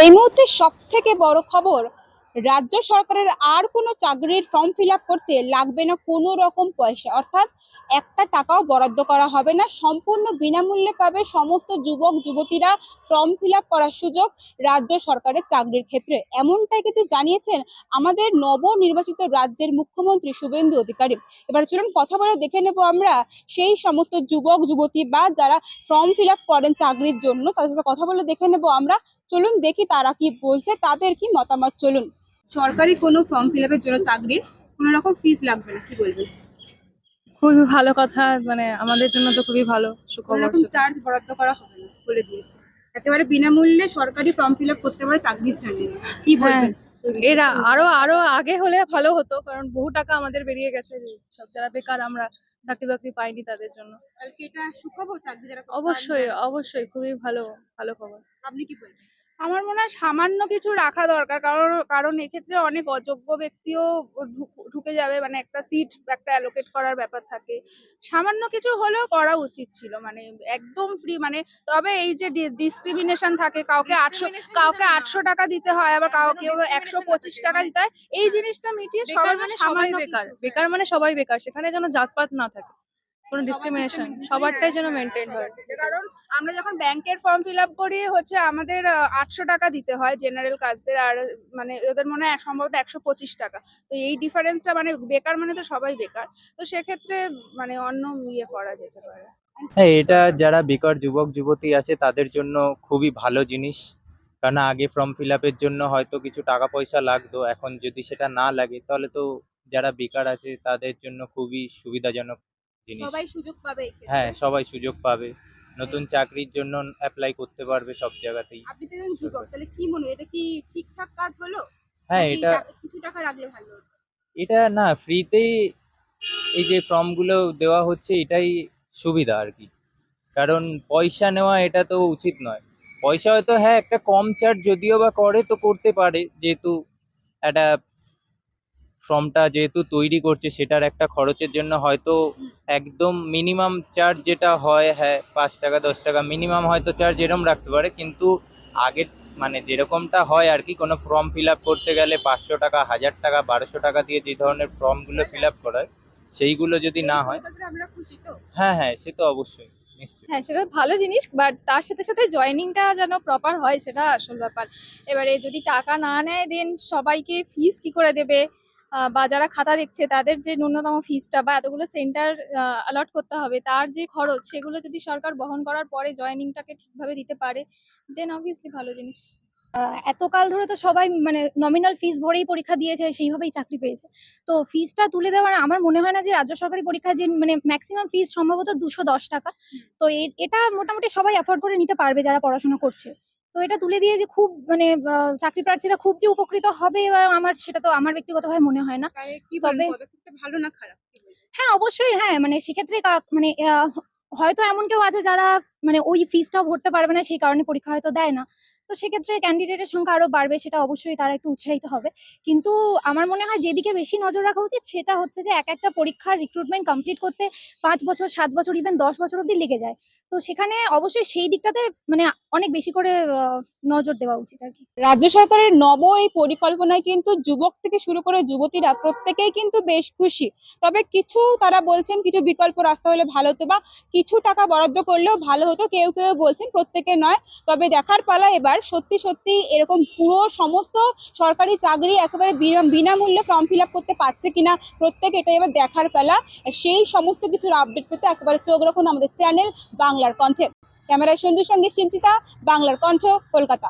এই মুহূর্তে সবথেকে বড় খবর, রাজ্য সরকারের আর কোনো চাকরির ফর্ম ফিল আপ করতে লাগবে না কোনো রকম পয়সা, অর্থাৎ একটা টাকাও বরাদ্দ করা হবে না। সম্পূর্ণ বিনামূল্যে পাবে সমস্ত যুবক যুবতীরা ফর্ম ফিল আপ করার সুযোগ রাজ্য সরকারের চাকরির ক্ষেত্রে। এমনটাই কিন্তু জানিয়েছেন আমাদের নবনির্বাচিত রাজ্যের মুখ্যমন্ত্রী শুভেন্দু অধিকারী। এবার চলুন কথা বলে দেখে নেব আমরা সেই সমস্ত যুবক যুবতী বা যারা ফর্ম ফিল আপ করেন চাকরির জন্য, তাদের সাথে কথা বলে দেখে নেব আমরা। চলুন দেখি তারা কি বলছে, তাদের কি মতামত। চলুন। সরকারি কোনো ফর্ম ফিল আপের জন্য চাকরির কোনো রকম ফিস লাগবে না, কি বলবেন? খুবই ভালো কথা, মানে আমাদের জন্য তো খুবই ভালো কোনো সুখবর রকম সেটা। চার্জ বরাদ্দ করা হবে না বলে দিয়েছে, একেবারে বিনামূল্যে সরকারি ফর্ম ফিল আপ করতে পারে চাকরির জন্য। কি হ্যাঁ, বলবেন? এরা আরো আরো আগে হলে ভালো হতো, কারণ বহু টাকা আমাদের বেরিয়ে গেছে, সব যারা বেকার আমরা চাকরি বাকরি পাইনি তাদের জন্য। আর কি এটা সুখবর চাকরি যারা করতে অবশ্যই পারেন? অবশ্যই খুবই ভালো ভালো খবর। আপনি কি বলবেন? আমার মনে হয় সামান্য কিছু রাখা দরকার, কারণ কারণ এক্ষেত্রে অনেক অযোগ্য ব্যক্তিও ঢুকে যাবে, মানে একটা সিট একটা অ্যালোকেট করার ব্যাপার থাকে। সামান্য কিছু হলেও করা উচিত ছিল, মানে একদম ফ্রি, মানে তবে এই যে ডিসক্রিমিনেশন থাকে, কাউকে 800 টাকা দিতে হয়, আবার কাউকে 125 টাকা দিতে হয়, এই জিনিসটা মিটিয়ে সবাই মানে সামান্য বেকার বেকার মানে সবাই বেকার, সেখানে যেন জাতপাত না থাকে, কোনো ডিসক্রিমিনেশন, সবারটাই যেন মেনটেন হয়। কারণ আমরা যখন ব্যাংকের ফর্ম ফিল আপ করি হচ্ছে আমাদের 800 টাকা দিতে হয় জেনারেল কাস্টদের, আর মানে ওদের মনে হয় সম্ভবত 125 টাকা। তো এই ডিফারেন্সটা, মানে বেকার মানে তো সবাই বেকার, তো সেক্ষেত্রে মানে অন্য ইয়ে করা যেতে পারে। হ্যাঁ, এটা যারা বেকার যুবক যুবতী আছে তাদের জন্য খুবই ভালো জিনিস। কারণ আগে ফর্ম ফিল আপের জন্য হয়তো কিছু টাকা পয়সা লাগতো, এখন যদি সেটা না লাগে তাহলে তো যারা বেকার আছে তাদের জন্য খুবই সুবিধাজনক জিনিস। সবাই সুযোগ পাবে এই ক্ষেত্রে। হ্যাঁ, সবাই সুযোগ পাবে, নতুন চাকরির জন্য অ্যাপ্লাই করতে পারবে সব জায়গাতেই। আপনি তো একজন যুবক, তাহলে কি মনে হয় এটা কি ঠিকঠাক কাজ হলো? হ্যাঁ, নাকি এটা কিছু টাকা রাখলে ভালো হতো? এটা না, ফ্রিতেই এই যে ফর্মগুলো দেওয়া হচ্ছে এটাই সুবিধা আর কি। কারণ পয়সা নেওয়া এটা তো উচিত নয়। পয়সা হয়তো হ্যাঁ একটা কম চার্জ যদিও বা করে তো করতে পারে, যেহেতু একটা ফর্মটা যেহেতু তৈরি করছে সেটার একটা খরচের জন্য হয়তো একদম মিনিমাম চার্জ যেটা হয়, হ্যাঁ 5 টাকা 10 টাকা মিনিমাম হয়তো চার্জ এরম রাখতে পারে, কিন্তু আগের মানে যেরকমটা হয় আর কি, কোনো ফর্ম ফিল আপ করতে গেলে 500 টাকা 1000 টাকা 1200 টাকা দিয়ে যে ধরনের ফর্মগুলো ফিল আপ করায় সেইগুলো যদি না হয়। আমরা খুশি তো। হ্যাঁ হ্যাঁ, সে তো অবশ্যই, নিশ্চয়ই। হ্যাঁ, সেটা ভালো জিনিস, বাট তার সাথে সাথে জয়েনিংটা যেন প্রপার হয়, সেটা আসল ব্যাপার। এবারে যদি টাকা না নেয় দেন সবাইকে ফিস কি করে দেবে? বা যারা খাতা দেখছে তাদের যে ন্যূনতম ফিসটা বা এতগুলো সেন্টার অ্যালট করতে হবে, তার যে খরচ সেগুলো যদি সরকার বহন করার পরে জয়েনিংটাকে ঠিকভাবে দিতে পারে, দেন অবভিয়াসলি ভালো জিনিস। এতকাল ধরে তো সবাই মানে নমিনাল ফিস ভরেই পরীক্ষা দিয়েছে, সেইভাবেই চাকরি পেয়েছে। তো ফিসটা তুলে দেওয়ার আমার মনে হয় না যে রাজ্য সরকারি পরীক্ষায় যে মানে ম্যাক্সিমাম ফিস সম্ভবত 210 টাকা। তো এটা মোটামুটি সবাই অ্যাফোর্ড করে নিতে পারবে যারা পড়াশোনা করছে। তো এটা তুলে দিয়ে যে খুব মানে চাকরি প্রার্থীরা খুব যে উপকৃত হবে, আমার সেটা তো আমার ব্যক্তিগতভাবে মনে হয় না। তাহলে কি তবে বলেন, পদক্ষেপটা ভালো না খারাপ? কি বলবেন? হ্যাঁ, অবশ্যই হ্যাঁ, মানে সেক্ষেত্রে মানে হয়তো এমন কেউ আছে যারা মানে ওই ফিসটাও ভরতে পারবে না, সেই কারণে পরীক্ষা হয়তো দেয় না। তো সেক্ষেত্রে ক্যান্ডিডেটের সংখ্যা আরো বাড়বে, সেটা অবশ্যই তারা একটু উৎসাহিত হবে। কিন্তু আমার মনে হয় যেদিকে বেশি নজর রাখা উচিত সেটা হচ্ছে যে একটা পরীক্ষার রিক্রুটমেন্ট কমপ্লিট করতে ৫ বছর, ৭ বছর, ইভেন ১০ বছর অব্দি লেগে যায়। তো সেখানে অবশ্যই সেই দিকটাতে মানে অনেক বেশি করে নজর দেওয়া উচিত আরকি। রাজ্য সরকারের নব এই পরিকল্পনায় কিন্তু যুবক থেকে শুরু করে যুবতীরা প্রত্যেকেই কিন্তু বেশ খুশি। তবে কিছু তারা বলছেন কিছু বিকল্প রাস্তা হলে ভালো হতো, বা কিছু টাকা বরাদ্দ করলেও ভালো হতো, কেউ কেউ বলছেন, প্রত্যেকে নয়। তবে দেখার পালা এবার সত্যি সত্যি এরকম পুরো সমস্ত সরকারি চাকরি একেবারে বিনামূল্যে ফর্ম ফিল আপ করতে পারছে কিনা, প্রত্যেক এটা এবার দেখার পালা। সেই সমস্ত কিছুর আপডেট পেতে একেবারে চোখ রাখুন আমাদের চ্যানেল বাংলার কণ্ঠে। ক্যামেরায় সন্ধুর সঙ্গে সিঞ্চিতা, বাংলার কণ্ঠ, কলকাতা।